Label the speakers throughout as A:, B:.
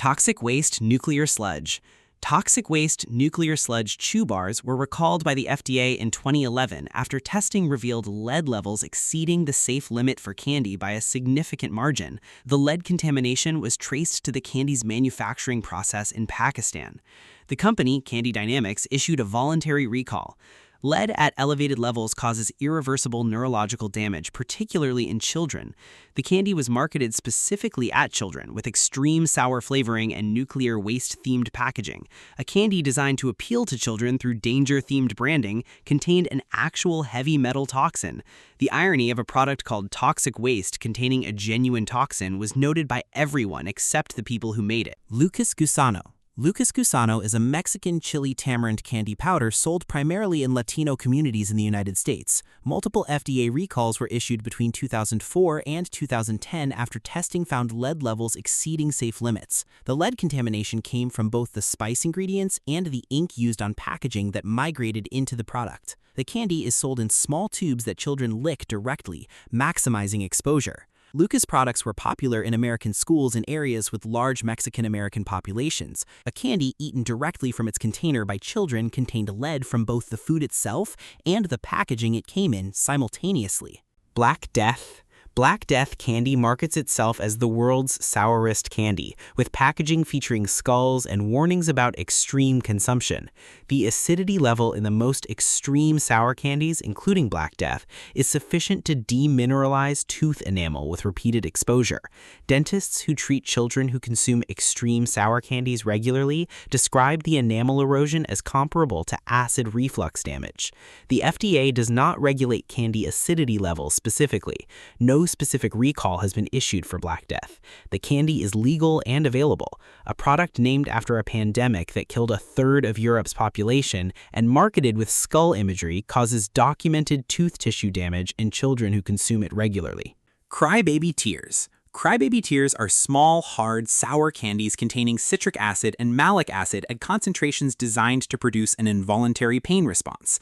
A: Toxic waste nuclear sludge. Toxic waste nuclear sludge chew bars were recalled by the FDA in 2011 after testing revealed lead levels exceeding the safe limit for candy by a significant margin. The lead contamination was traced to the candy's manufacturing process in Pakistan. The company, Candy Dynamics, issued a voluntary recall. Lead at elevated levels causes irreversible neurological damage, particularly in children. The candy was marketed specifically at children, with extreme sour flavoring and nuclear waste-themed packaging. A candy designed to appeal to children through danger-themed branding contained an actual heavy metal toxin. The irony of a product called toxic waste containing a genuine toxin was noted by everyone except the people who made it.
B: GUSANO. GUSANO is a Mexican chili tamarind candy powder sold primarily in Latino communities in the United States. Multiple FDA recalls were issued between 2004 and 2010 after testing found lead levels exceeding safe limits. The lead contamination came from both the spice ingredients and the ink used on packaging that migrated into the product. The candy is sold in small tubes that children lick directly, maximizing exposure. Lucas products were popular in American schools in areas with large Mexican-American populations. A candy eaten directly from its container by children contained lead from both the food itself and the packaging it came in simultaneously.
A: Black Death. Black Death candy markets itself as the world's sourest candy, with packaging featuring skulls and warnings about extreme consumption. The acidity level in the most extreme sour candies, including Black Death, is sufficient to demineralize tooth enamel with repeated exposure. Dentists who treat children who consume extreme sour candies regularly describe the enamel erosion as comparable to acid reflux damage. The FDA does not regulate candy acidity levels specifically. No specific recall has been issued for Black Death. The candy is legal and available, a product named after a pandemic that killed a third of Europe's population and marketed with skull imagery causes documented tooth tissue damage in children who consume it regularly.
C: Crybaby tears. Crybaby tears are small, hard, sour candies containing citric acid and malic acid at concentrations designed to produce an involuntary pain response.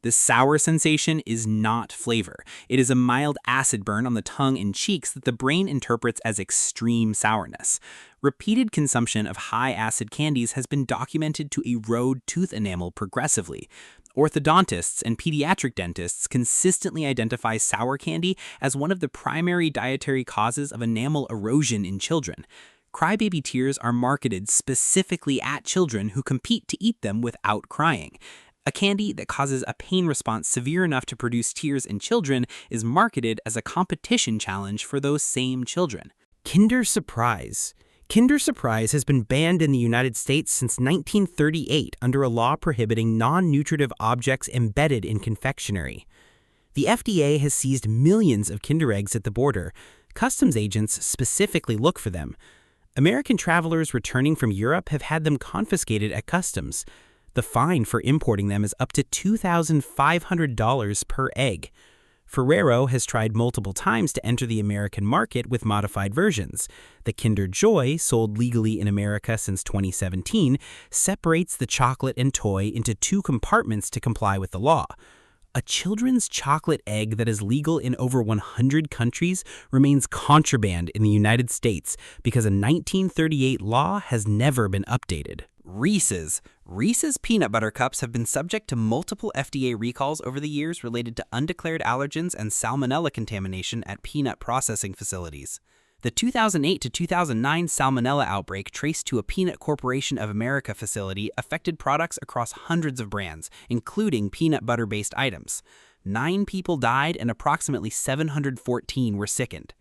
C: The sour sensation is not flavor. It is a mild acid burn on the tongue and cheeks that the brain interprets as extreme sourness. Repeated consumption of high-acid candies has been documented to erode tooth enamel progressively. Orthodontists and pediatric dentists consistently identify sour candy as one of the primary dietary causes of enamel erosion in children. Crybaby tears are marketed specifically at children who compete to eat them without crying. A candy that causes a pain response severe enough to produce tears in children is marketed as a competition challenge for those same children.
B: Kinder Surprise. Kinder Surprise has been banned in the United States since 1938 under a law prohibiting non-nutritive objects embedded in confectionery. The FDA has seized millions of Kinder eggs at the border. Customs agents specifically look for them. American travelers returning from Europe have had them confiscated at customs. The fine for importing them is up to $2,500 per egg. Ferrero has tried multiple times to enter the American market with modified versions. The Kinder Joy, sold legally in America since 2017, separates the chocolate and toy into two compartments to comply with the law. A children's chocolate egg that is legal in over 100 countries remains contraband in the United States because a 1938 law has never been updated.
C: Reese's. Reese's peanut butter cups have been subject to multiple FDA recalls over the years related to undeclared allergens and salmonella contamination at peanut processing facilities. The 2008 to 2009 salmonella outbreak traced to a Peanut Corporation of America facility affected products across hundreds of brands, including peanut butter-based items. 9 people died and approximately 714 were sickened.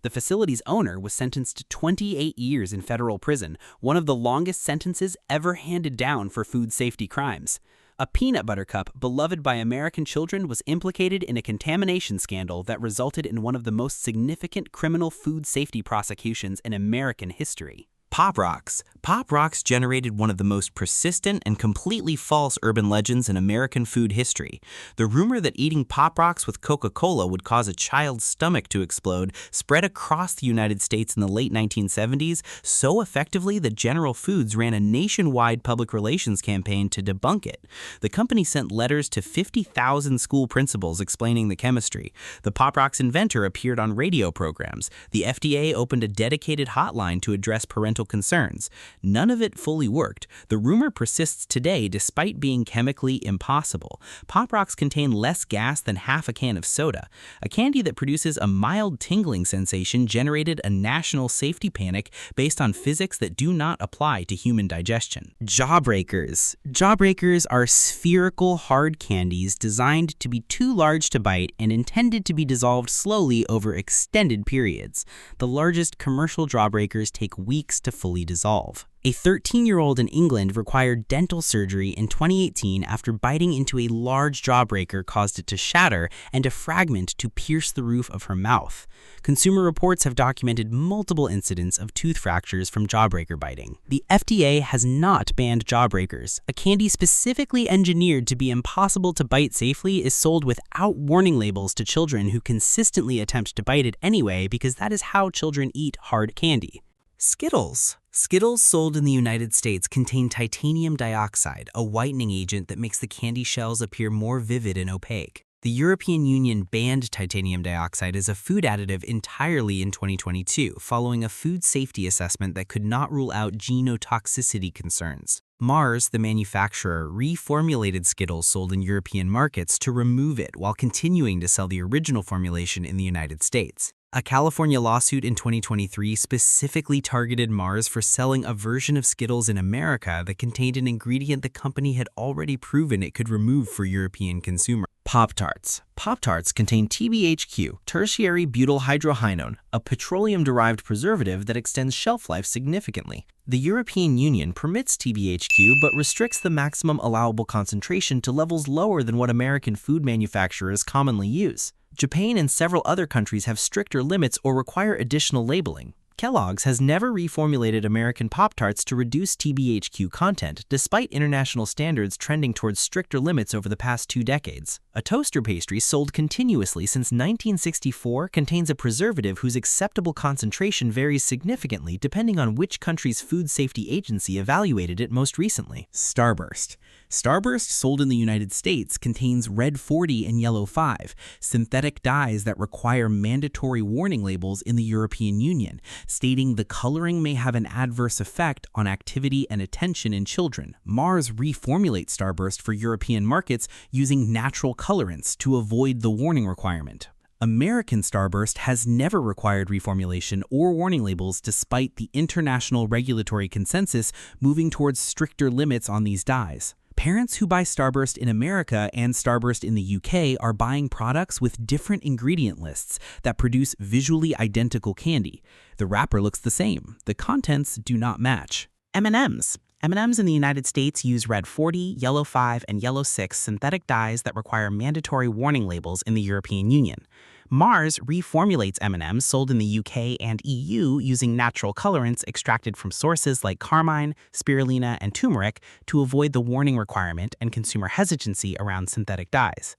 C: The facility's owner was sentenced to 28 years in federal prison, one of the longest sentences ever handed down for food safety crimes. A peanut butter cup beloved by American children was implicated in a contamination scandal that resulted in one of the most significant criminal food safety prosecutions in American history.
B: Pop Rocks. Pop Rocks generated one of the most persistent and completely false urban legends in American food history. The rumor that eating Pop Rocks with Coca-Cola would cause a child's stomach to explode spread across the United States in the late 1970s so effectively that General Foods ran a nationwide public relations campaign to debunk it. The company sent letters to 50,000 school principals explaining the chemistry. The Pop Rocks inventor appeared on radio programs. The FDA opened a dedicated hotline to address parental
A: environmental concerns. None of it fully worked. The rumor persists today despite being chemically impossible. Pop Rocks contain less gas than half a can of soda. A candy that produces a mild tingling sensation generated a national safety panic based on physics that do not apply to human digestion. Jawbreakers. Jawbreakers are spherical hard candies designed to be too large to bite and intended to be dissolved slowly over extended periods. The largest commercial jawbreakers take weeks to fully dissolve. A 13-year-old in England required dental surgery in 2018 after biting into a large jawbreaker caused it to shatter and a fragment to pierce the roof of her mouth. Consumer Reports have documented multiple incidents of tooth fractures from jawbreaker biting. The FDA has not banned jawbreakers. A candy specifically engineered to be impossible to bite safely is sold without warning labels to children who consistently attempt to bite it anyway because that is how children eat hard candy. Skittles. Skittles sold in the United States contain titanium dioxide, a whitening agent that makes the candy shells appear more vivid and opaque. The European Union banned titanium dioxide as a food additive entirely in 2022, following a food safety assessment that could not rule out genotoxicity concerns. Mars, the manufacturer, reformulated Skittles sold in European markets to remove it while continuing to sell the original formulation in the United States. A California lawsuit in 2023 specifically targeted Mars for selling a version of Skittles in America that contained an ingredient the company had already proven it could remove for European consumers. Pop-Tarts. Pop-Tarts contain TBHQ, tertiary butyl hydroquinone, a petroleum-derived preservative that extends shelf life significantly. The European Union permits TBHQ but restricts the maximum allowable concentration to levels lower than what American food manufacturers commonly use. Japan and several other countries have stricter limits or require additional labeling. Kellogg's has never reformulated American Pop-Tarts to reduce TBHQ content, despite international standards trending towards stricter limits over the past 2 decades. A toaster pastry sold continuously since 1964 contains a preservative whose acceptable concentration varies significantly depending on which country's food safety agency evaluated it most recently. Starburst. Starburst, sold in the United States, contains red 40 and yellow 5, synthetic dyes that require mandatory warning labels in the European Union, stating the coloring may have an adverse effect on activity and attention in children. Mars reformulates Starburst for European markets using natural colorants to avoid the warning requirement. American Starburst has never required reformulation or warning labels despite the international regulatory consensus moving towards stricter limits on these dyes. Parents who buy Starburst in America and Starburst in the UK are buying products with different ingredient lists that produce visually identical candy. The wrapper looks the same. The contents do not match. M&M's. M&M's in the United States use red 40, yellow 5, and yellow 6 synthetic dyes that require mandatory warning labels in the European Union. Mars reformulates M&M's sold in the UK and EU using natural colorants extracted from sources like carmine, spirulina, and turmeric to avoid the warning requirement and consumer hesitancy around synthetic dyes.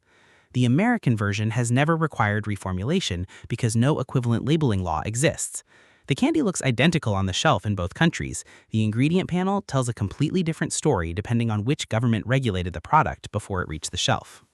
A: The American version has never required reformulation because no equivalent labeling law exists. The candy looks identical on the shelf in both countries. The ingredient panel tells a completely different story depending on which government regulated the product before it reached the shelf.